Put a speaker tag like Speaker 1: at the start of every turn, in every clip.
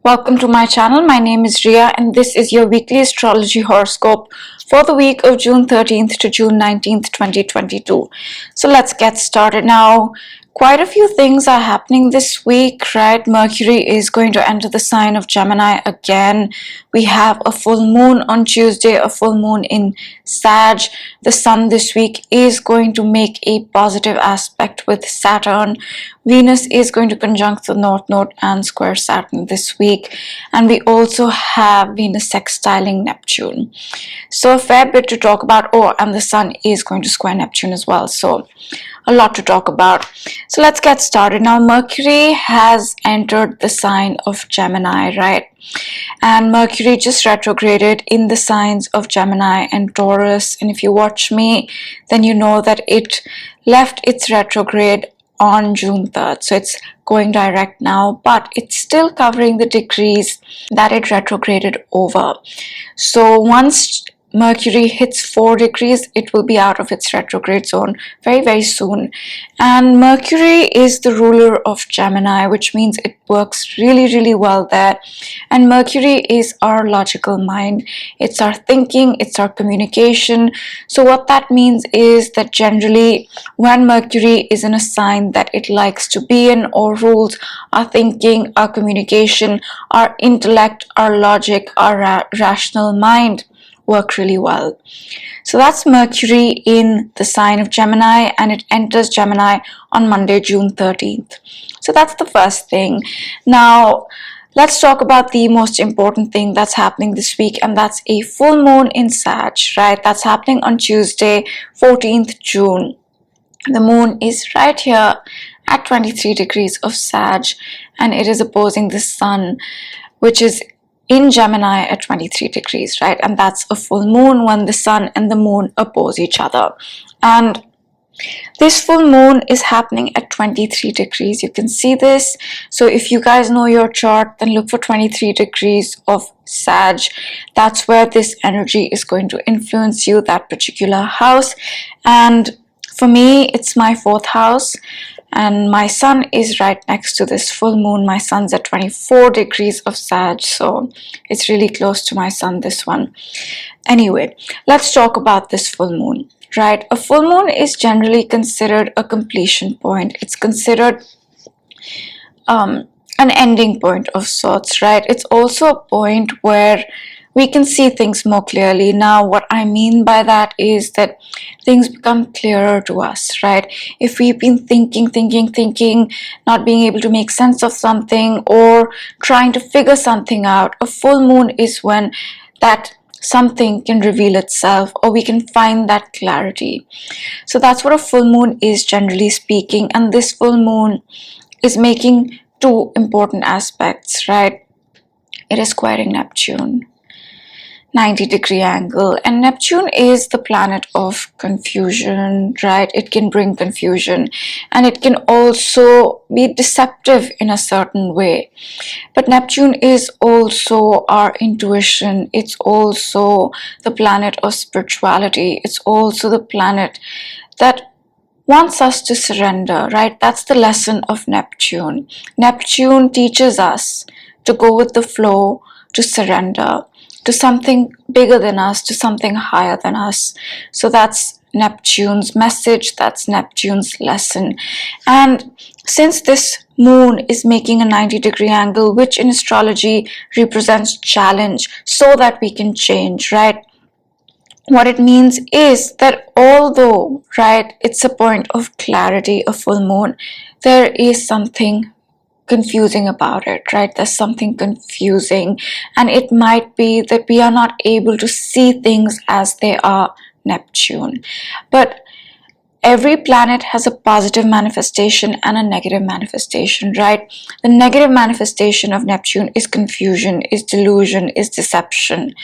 Speaker 1: Welcome to my channel. My name is Rhea and this is your weekly astrology horoscope for the week of June 13th to June 19th, 2022. So let's get started now. Quite a few things are happening this week, right? Mercury is going to enter the sign of Gemini again. We have a full moon on Tuesday, a full moon in Sag. The sun this week is going to make a positive aspect with Saturn. Venus is going to conjunct the North Node and square Saturn this week. And we also have Venus sextiling Neptune. So a fair bit to talk about. Oh, and the sun is going to square Neptune as well. So a lot to talk about. So let's get started. Now Mercury has entered the sign of Gemini, right? And Mercury just retrograded in the signs of Gemini and Taurus. And if you watch me, then you know that it left its retrograde on June 3rd. So it's going direct now, but it's still covering the degrees that it retrograded over. So once Mercury hits 4 degrees, it will be out of its retrograde zone very soon. And Mercury is the ruler of Gemini, which means it works really well there. And Mercury is our logical mind. It's our thinking, it's our communication. So what that means is that generally when Mercury is in a sign that it likes to be in or rules our thinking, our communication, our intellect, our logic, our rational mind, work really well. So that's Mercury in the sign of Gemini, and it enters Gemini on Monday, June 13th. So that's the first thing. Now let's talk about the most important thing that's happening this week, and that's a full moon in Sag, right? That's happening on Tuesday, 14th June. The moon is right here at 23 degrees of Sag, and it is opposing the sun, which is in Gemini at 23 degrees, right? And that's a full moon when the sun and the moon oppose each other. And this full moon is happening at 23 degrees. You can see this. So if you guys know your chart, then look for 23 degrees of Sag. That's where this energy is going to influence you, that particular house. And for me, it's my 4th house. And my sun is right next to this full moon. My sun's at 24 degrees of Sag, so it's really close to my sun, this one. Anyway, let's talk about this full moon, right? A full moon is generally considered a completion point. It's considered an ending point of sorts, right? It's also a point where we can see things more clearly. Now, what I mean by that is that things become clearer to us, right? If we've been thinking, not being able to make sense of something or trying to figure something out, a full moon is when that something can reveal itself or we can find that clarity. So that's what a full moon is, generally speaking. And this full moon is making 2 important aspects, right? It is squaring Neptune, 90-degree angle, and Neptune is the planet of confusion, right? It can bring confusion and it can also be deceptive in a certain way. But Neptune is also our intuition. It's also the planet of spirituality. It's also the planet that wants us to surrender, right? That's the lesson of Neptune. Neptune teaches us to go with the flow, to surrender to something bigger than us, to something higher than us. So that's Neptune's message, that's Neptune's lesson. And since this moon is making a 90-degree angle, which in astrology represents challenge, so that we can change, right? What it means is that although, right, it's a point of clarity, a full moon, there is something confusing about it, right? There's something confusing, and it might be that we are not able to see things as they are, Neptune. But every planet has a positive manifestation and a negative manifestation, right? The negative manifestation of Neptune is confusion, is delusion, is deception.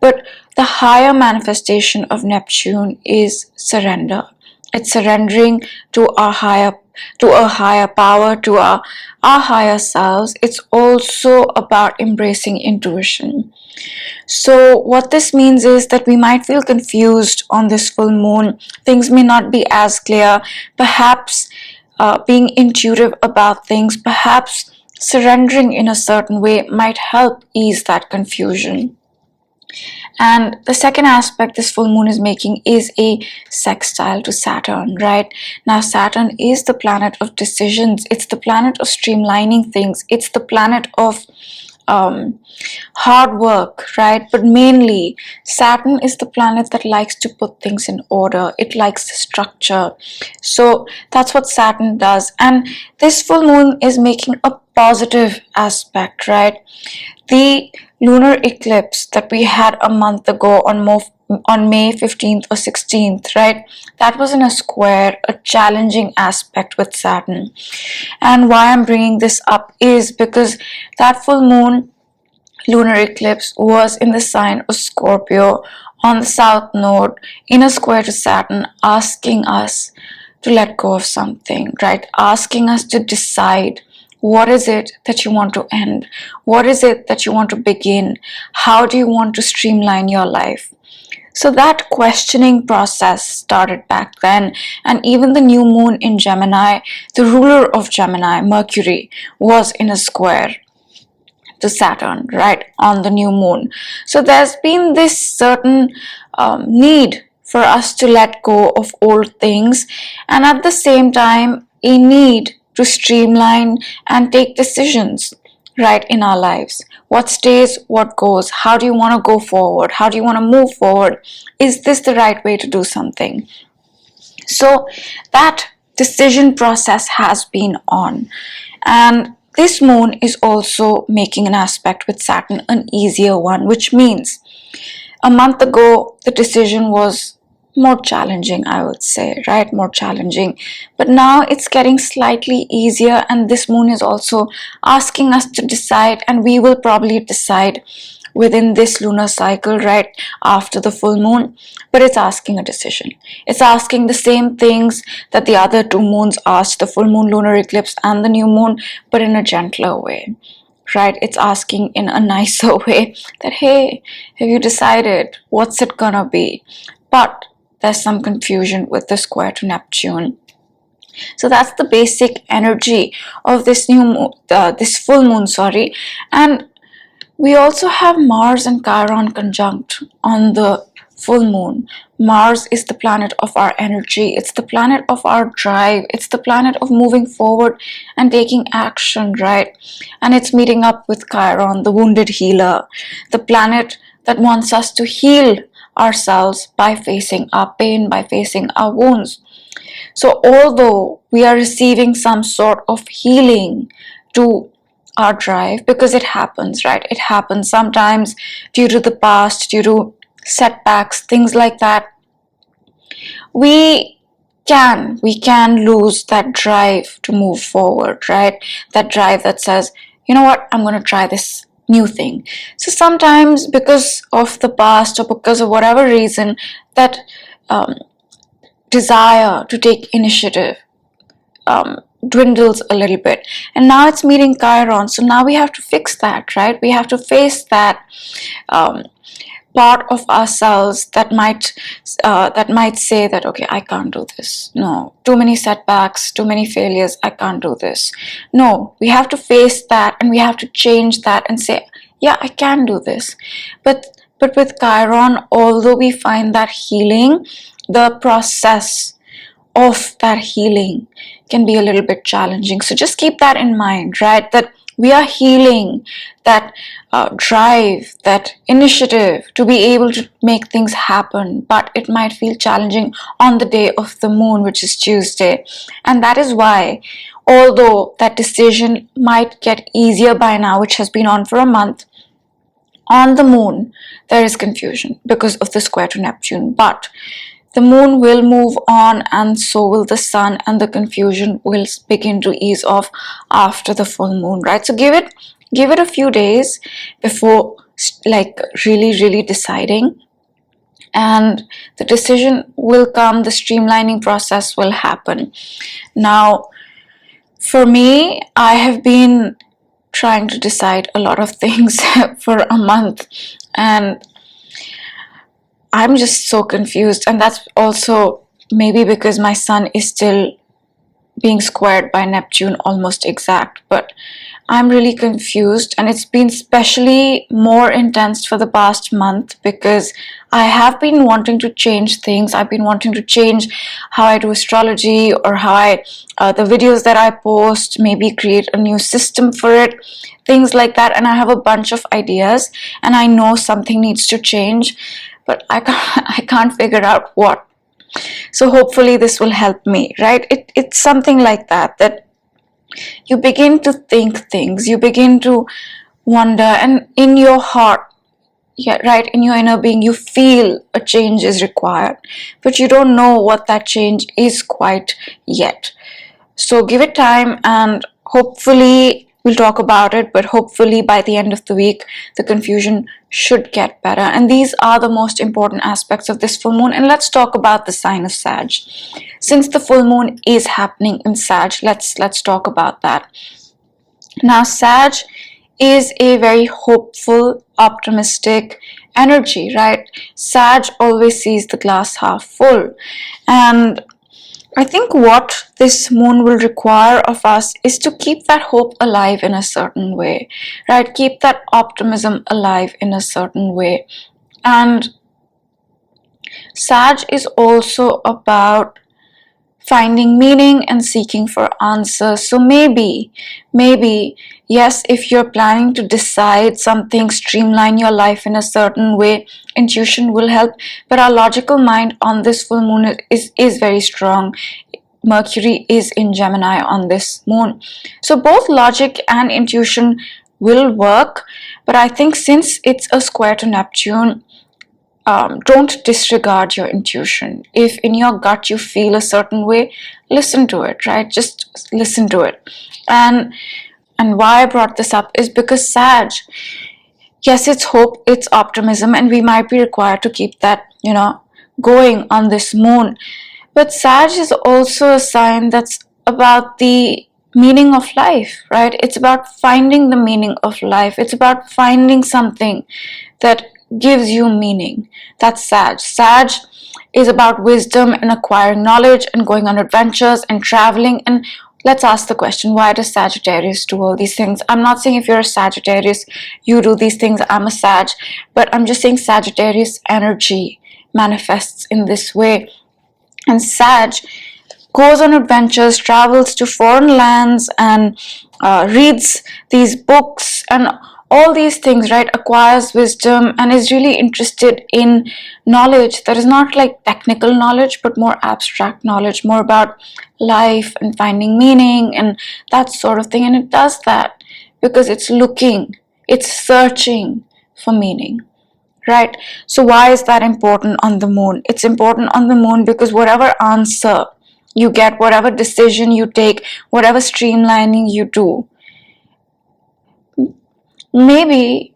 Speaker 1: But the higher manifestation of Neptune is surrender. It's surrendering to a higher power, to our higher selves. It's also about embracing intuition. So what this means is that we might feel confused on this full moon. Things may not be as clear. Perhaps being intuitive about things, perhaps surrendering in a certain way might help ease that confusion. And the second aspect this full moon is making is a sextile to Saturn, right? Now, Saturn is the planet of decisions. It's the planet of streamlining things. It's the planet of hard work, right? But mainly, Saturn is the planet that likes to put things in order. It likes the structure. So that's what Saturn does. And this full moon is making a positive aspect, right? The lunar eclipse that we had a month ago on May 15th or 16th, right? That was in a square, a challenging aspect with Saturn. And why I'm bringing this up is because that full moon lunar eclipse was in the sign of Scorpio on the South Node in a square to Saturn, asking us to let go of something, right? Asking us to decide. What is it that you want to end? What is it that you want to begin? How do you want to streamline your life? So that questioning process started back then, and even the new moon in Gemini, the ruler of Gemini, Mercury, was in a square to Saturn, right, on the new moon. So there's been this certain need for us to let go of old things, and at the same time, a need to streamline and take decisions, right, in our lives. What stays, what goes? How do you want to go forward? How do you want to move forward? Is this the right way to do something? So that decision process has been on. And this moon is also making an aspect with Saturn, an easier one, which means a month ago, the decision was more challenging, I would say, right? More challenging. But now it's getting slightly easier, and this moon is also asking us to decide, and we will probably decide within this lunar cycle, right after the full moon. But it's asking a decision. It's asking the same things that the other two moons asked, the full moon lunar eclipse and the new moon, but in a gentler way. Right? It's asking in a nicer way that, hey, have you decided what's it gonna be? But there's some confusion with the square to Neptune. So that's the basic energy of this this full moon, sorry. And we also have Mars and Chiron conjunct on the full moon. Mars is the planet of our energy. It's the planet of our drive. It's the planet of moving forward and taking action, right? And it's meeting up with Chiron, the wounded healer, the planet that wants us to heal ourselves by facing our pain, by facing our wounds. So although we are receiving some sort of healing to our drive, because it happens, right? It happens sometimes due to the past, due to setbacks, things like that. We can lose that drive to move forward, right? That drive that says, you know what, I'm going to try this new thing. So sometimes because of the past or because of whatever reason, that desire to take initiative dwindles a little bit, and now it's meeting Chiron. So now we have to fix that, right? We have to face that part of ourselves that might say that, okay, I can't do this. No, too many setbacks, too many failures, I can't do this. No, we have to face that, and we have to change that and say, yeah, I can do this. But with Chiron, although we find that healing, the process of that healing can be a little bit challenging. So just keep that in mind, right? That we are healing that drive, that initiative to be able to make things happen, but it might feel challenging on the day of the moon, which is Tuesday. And that is why, although that decision might get easier by now, which has been on for a month, on the moon there is confusion because of the square to Neptune. But the moon will move on, and so will the sun, and the confusion will begin to ease off after the full moon, right? So give it a few days before like really deciding, and the decision will come, the streamlining process will happen. Now, for me, I have been trying to decide a lot of things for a month, and I'm just so confused. And that's also maybe because my sun is still being squared by Neptune almost exact, but I'm really confused, and it's been especially more intense for the past month because I have been wanting to change things. I've been wanting to change how I do astrology, or how the videos that I post, maybe create a new system for it, things like that. And I have a bunch of ideas, and I know something needs to change, but I can't figure out what. So hopefully this will help me, right? It's something like that you begin to think things, you begin to wonder, and in your heart, yeah, right, in your inner being, you feel a change is required, but you don't know what that change is quite yet. So give it time, and hopefully we'll talk about it, but hopefully by the end of the week the confusion should get better. And these are the most important aspects of this full moon. And let's talk about the sign of Sag. Since the full moon is happening in Sag, let's talk about that. Now, Sag is a very hopeful, optimistic energy, right? Sag always sees the glass half full. And I think what this moon will require of us is to keep that hope alive in a certain way, right? Keep that optimism alive in a certain way. And Sag is also about finding meaning and seeking for answers. So maybe, yes, if you're planning to decide something, streamline your life in a certain way, intuition will help. But our logical mind on this full moon is very strong. Mercury is in Gemini on this moon. So both logic and intuition will work. But I think since it's a square to Neptune, don't disregard your intuition. If in your gut you feel a certain way, listen to it, right? Just listen to it. And why I brought this up is because Sag, yes, it's hope, it's optimism, and we might be required to keep that, going on this moon. But Sag is also a sign that's about the meaning of life, right? It's about finding the meaning of life. It's about finding something that gives you meaning. That's Sag. Sag is about wisdom and acquiring knowledge and going on adventures and traveling. And let's ask the question, why does Sagittarius do all these things? I'm not saying if you're a Sagittarius, you do these things. I'm a Sag, but I'm just saying Sagittarius energy manifests in this way. And Sag goes on adventures, travels to foreign lands, and reads these books and all these things, right? Acquires wisdom and is really interested in knowledge that is not like technical knowledge, but more abstract knowledge, more about life and finding meaning and that sort of thing. And it does that because it's looking, it's searching for meaning. Right? So why is that important on the moon? It's important on the moon because whatever answer you get, whatever decision you take, whatever streamlining you do, maybe,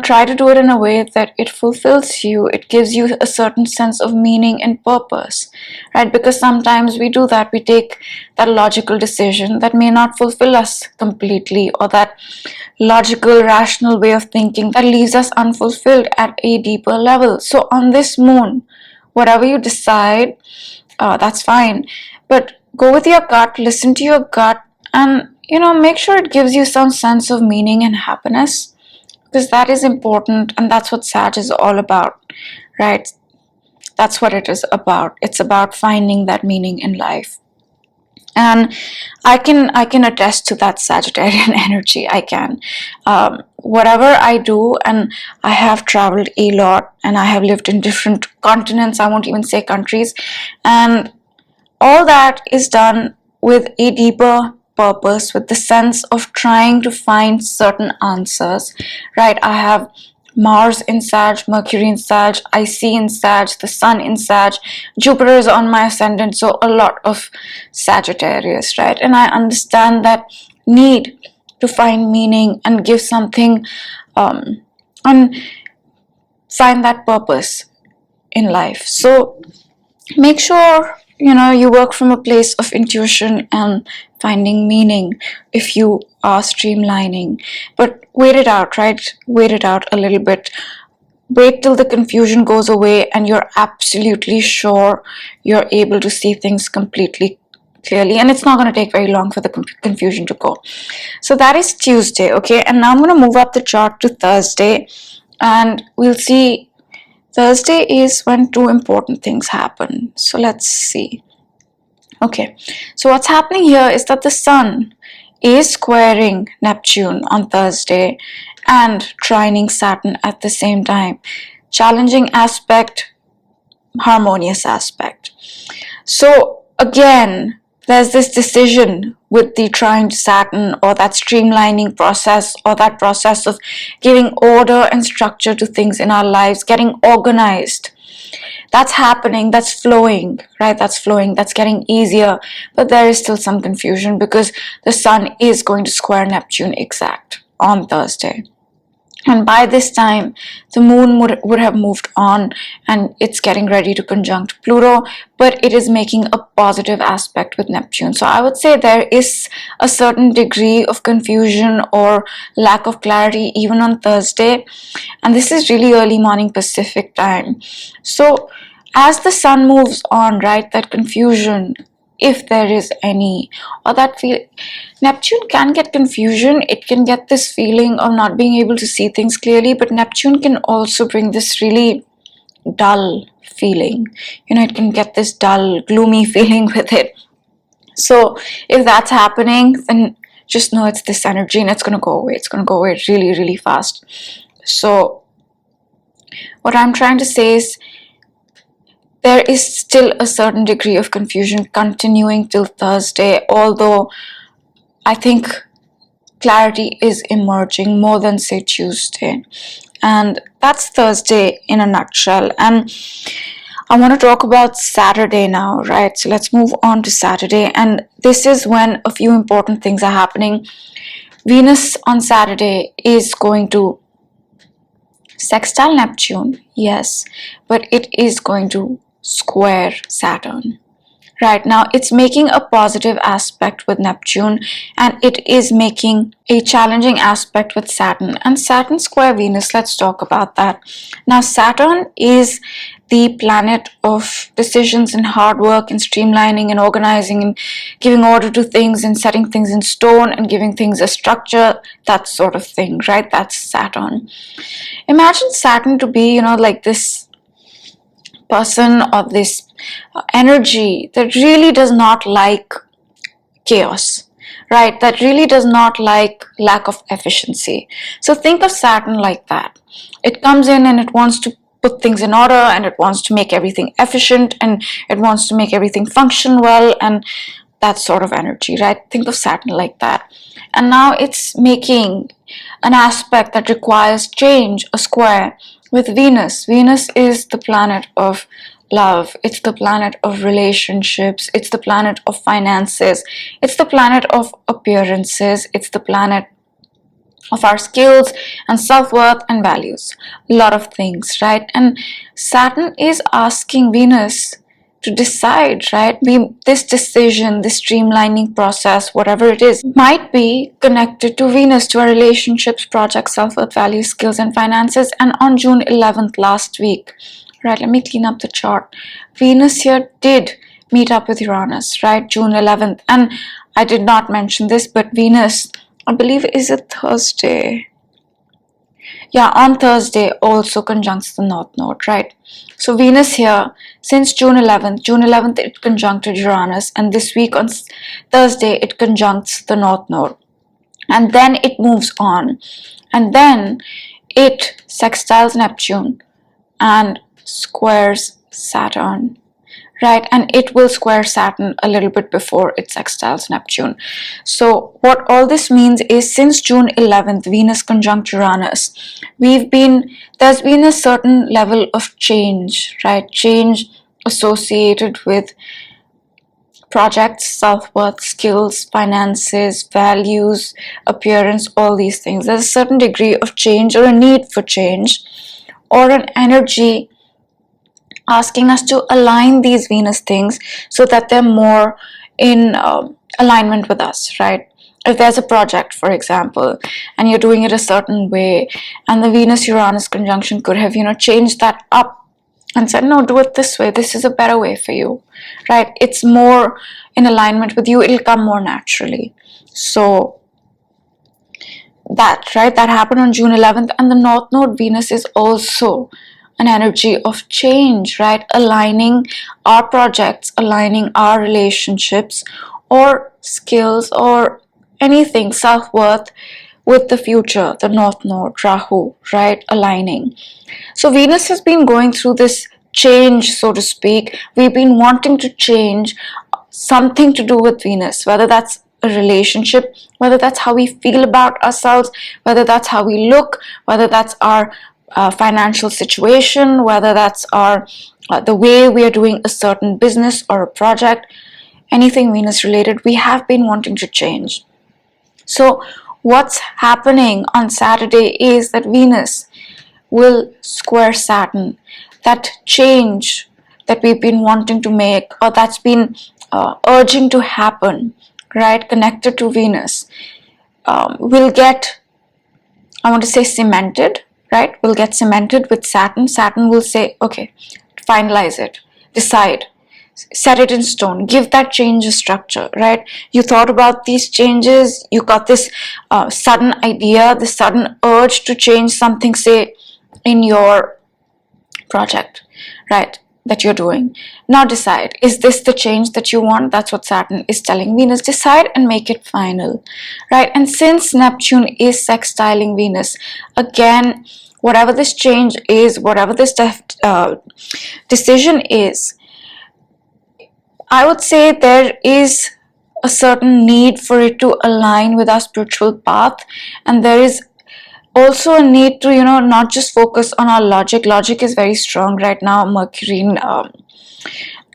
Speaker 1: try to do it in a way that it fulfills you. It gives you a certain sense of meaning and purpose, right? Because sometimes we do that. We take that logical decision that may not fulfill us completely, or that logical, rational way of thinking that leaves us unfulfilled at a deeper level. So on this moon, whatever you decide, that's fine. But go with your gut, listen to your gut, and make sure it gives you some sense of meaning and happiness, because that is important, and that's what Sag is all about, right? That's what it is about. It's about finding that meaning in life. And I can attest to that Sagittarian energy. I can. Whatever I do, and I have traveled a lot, and I have lived in different continents, I won't even say countries, and all that is done with a deeper purpose, with the sense of trying to find certain answers, right? I have Mars in Sag, Mercury in Sag, I see in Sag, the Sun in Sag, Jupiter is on my ascendant, so a lot of Sagittarius, right? And I understand that need to find meaning and give something, and find that purpose in life. So make sure you work from a place of intuition and finding meaning if you are streamlining. But wait it out, right? Wait it out a little bit. Wait till the confusion goes away and you're absolutely sure you're able to see things completely clearly, and it's not going to take very long for the confusion to go. So that is Tuesday, okay? And now I'm going to move up the chart to Thursday, and we'll see. Thursday is when two important things happen. So let's see. Okay, so what's happening here is that the Sun is squaring Neptune on Thursday and trining Saturn at the same time. Challenging aspect, harmonious aspect. So again, there's this decision with the trine to Saturn, or that streamlining process, or that process of giving order and structure to things in our lives, getting organized. That's happening, that's flowing, right? That's flowing, that's getting easier. But there is still some confusion because the Sun is going to square Neptune exact on Thursday. And by this time, the moon would have moved on, and it's getting ready to conjunct Pluto, but it is making a positive aspect with Neptune. So I would say there is a certain degree of confusion or lack of clarity even on Thursday. And this is really early morning Pacific time. So as the Sun moves on, right, that confusion, if there is any, or that feel, Neptune can get confusion. It can get this feeling of not being able to see things clearly, but Neptune can also bring this really dull feeling. It can get this dull, gloomy feeling with it. So if that's happening, then just know it's this energy, and it's going to go away. It's going to go away really, really fast. So what I'm trying to say is, there is still a certain degree of confusion continuing till Thursday, although I think clarity is emerging more than, say, Tuesday. And that's Thursday in a nutshell. And I want to talk about Saturday now, right? So let's move on to Saturday. And this is when a few important things are happening. Venus on Saturday is going to sextile Neptune, yes, but it is going to square Saturn. Right now, it's making a positive aspect with Neptune, and it is making a challenging aspect with Saturn. And Saturn square Venus, let's talk about that. Now, Saturn is the planet of decisions and hard work and streamlining and organizing and giving order to things and setting things in stone and giving things a structure, that sort of thing, right? That's Saturn. Imagine Saturn to be, like this person or this energy that really does not like chaos, right? That really does not like lack of efficiency. So think of Saturn like that. It comes in and it wants to put things in order, and it wants to make everything efficient, and it wants to make everything function well, and that sort of energy, right? Think of Saturn like that. And now it's making an aspect that requires change, a square, with Venus. Venus is the planet of love. It's the planet of relationships. It's the planet of finances. It's the planet of appearances. It's the planet of our skills and self-worth and values. A lot of things, right? And Saturn is asking Venus to decide, right? This decision, this streamlining process, whatever it is, might be connected to Venus, to our relationships, projects, self-worth, values, skills, and finances. And on June 11th last week, right, let me clean up the chart. Venus here did meet up with Uranus, right? June 11th. And I did not mention this, but Venus, I believe, is a Thursday. Yeah, on Thursday also conjuncts the North Node, right? So Venus here, since June 11th it conjuncted Uranus, and this week on Thursday it conjuncts the North Node. And then it moves on, and then it sextiles Neptune and squares Saturn, right? And it will square Saturn a little bit before it sextiles Neptune. So what all this means is, since June 11th, Venus conjunct Uranus, there's been a certain level of change, right? Change associated with projects, self-worth, skills, finances, values, appearance, all these things. There's a certain degree of change, or a need for change, or an energy asking us to align these Venus things so that they're more in alignment with us, right? If there's a project, for example, and you're doing it a certain way, and the Venus-Uranus conjunction could have, changed that up and said, no, do it this way, this is a better way for you, right? It's more in alignment with you, it'll come more naturally. So that, right, that happened on June 11th. And the North Node Venus is also an energy of change, right? Aligning our projects, aligning our relationships or skills or anything, self-worth, with the future. The North Node, Rahu, right? Aligning. So Venus has been going through this change, so to speak. We've been wanting to change something to do with Venus, whether that's a relationship, whether that's how we feel about ourselves, whether that's how we look, whether that's our financial situation, whether that's our the way we are doing a certain business or a project, anything Venus related, we have been wanting to change. So what's happening on Saturday is that Venus will square Saturn. That change that we've been wanting to make, or that's been urging to happen, right, connected to Venus, will get, I want to say, cemented, right? Will get cemented with Saturn. Saturn will say, okay, finalize it, decide, set it in stone, give that change a structure, right? You thought about these changes, you got this sudden idea, this sudden urge to change something, say, in your project, right, that you're doing. Now decide, is this the change that you want? That's what Saturn is telling Venus. Decide and make it final, right? And since Neptune is sextiling Venus, again, whatever this change is, whatever this decision is, I would say there is a certain need for it to align with our spiritual path, and there is also a need to, not just focus on our logic. Logic is very strong right now, Mercury in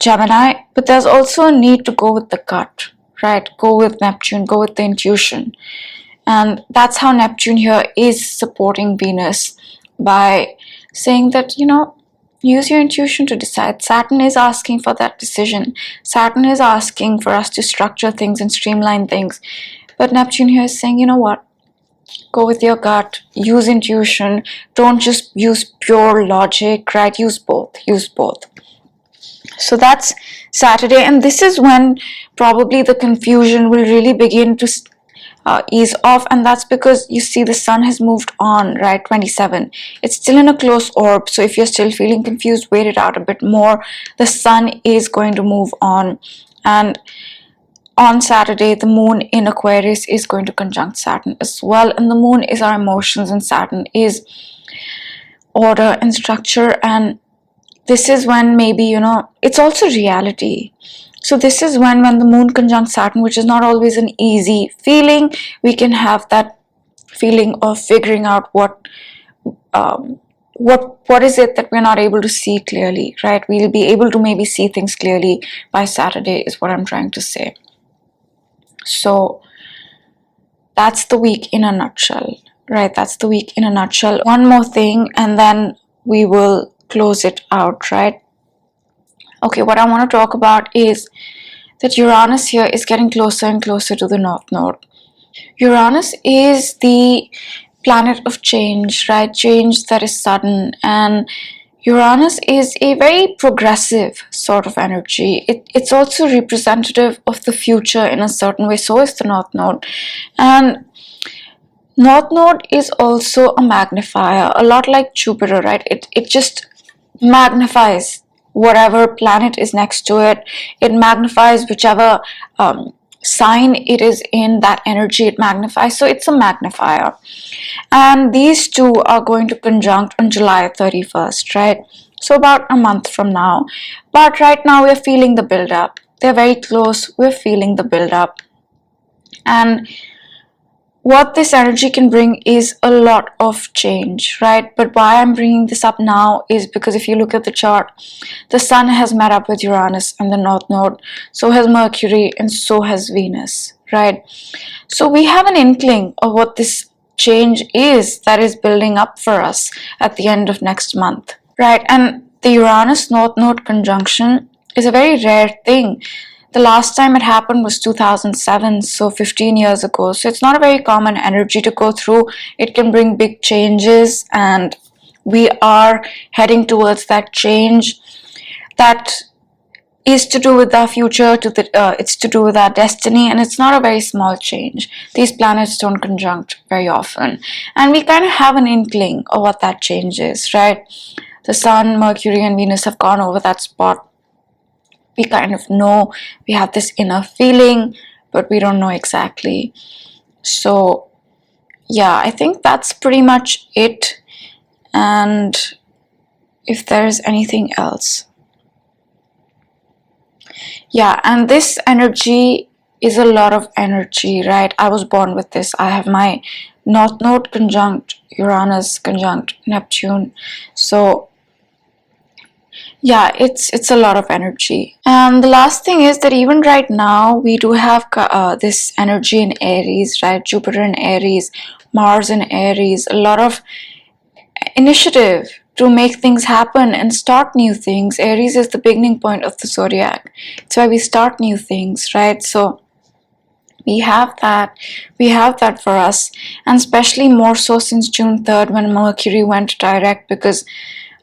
Speaker 1: Gemini, but there's also a need to go with the gut, right? Go with Neptune, go with the intuition. And that's how Neptune here is supporting Venus by saying that, use your intuition to decide. Saturn is asking for that decision. Saturn is asking for us to structure things and streamline things. But Neptune here is saying, you know what? Go with your gut, use intuition, don't just use pure logic, right? Use both. So that's Saturday, and this is when probably the confusion will really begin to ease off, and that's because you see the sun has moved on, right? 27. It's still in a close orb, so if you're still feeling confused, wait it out a bit more. The sun is going to move on, and on Saturday, the moon in Aquarius is going to conjunct Saturn as well. And the moon is our emotions and Saturn is order and structure. And this is when maybe, it's also reality. So this is when the moon conjuncts Saturn, which is not always an easy feeling, we can have that feeling of figuring out what is it that we're not able to see clearly, right? We'll be able to maybe see things clearly by Saturday is what I'm trying to say. So that's the week in a nutshell, right? That's the week in a nutshell. One more thing, and then we will close it out, right? Okay, what I want to talk about is that Uranus here is getting closer and closer to the North Node. Uranus is the planet of change, right? Change that is sudden, and Uranus is a very progressive sort of energy. It's also representative of the future in a certain way. So is the North Node. And North Node is also a magnifier, a lot like Jupiter, right? It just magnifies whatever planet is next to it. It magnifies whichever sign it is in, that energy it magnifies. So it's a magnifier. And these two are going to conjunct on July 31st, right? So about a month from now. But right now we're feeling the build-up. They're very close. We're feeling the build-up. And what this energy can bring is a lot of change, right? But why I'm bringing this up now is because if you look at the chart, the sun has met up with Uranus and the North Node. So has Mercury and so has Venus, right? So we have an inkling of what this change is that is building up for us at the end of next month, right? And the Uranus North Node conjunction is a very rare thing. The last time it happened was 2007, so 15 years ago. So it's not a very common energy to go through. It can bring big changes, and we are heading towards that change that is to do with our future, it's to do with our destiny, and it's not a very small change. These planets don't conjunct very often, and we kind of have an inkling of what that change is, right? The Sun, Mercury, and Venus have gone over that spot. We kind of know, we have this inner feeling, but we don't know exactly. So yeah, I think that's pretty much it. And if there's anything else, yeah, and this energy is a lot of energy, right? I was born with this. I have my North Node conjunct Uranus conjunct Neptune. So yeah, it's a lot of energy. And the last thing is that even right now we do have this energy in Aries, right? Jupiter in Aries, Mars in Aries, a lot of initiative to make things happen and start new things. Aries is the beginning point of the zodiac. It's where we start new things, right? So we have that for us, and especially more so since June 3rd when Mercury went direct, because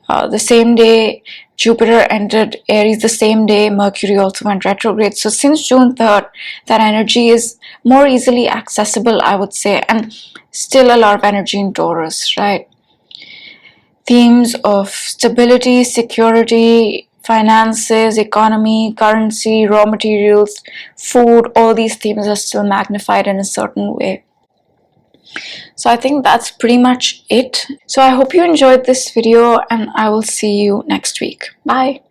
Speaker 1: the same day Jupiter entered Aries, the same day Mercury also went retrograde. So since June 3rd, that energy is more easily accessible, I would say, and still a lot of energy in Taurus, right? Themes of stability, security, finances, economy, currency, raw materials, food, all these themes are still magnified in a certain way. So I think that's pretty much it. So I hope you enjoyed this video, and I will see you next week. Bye.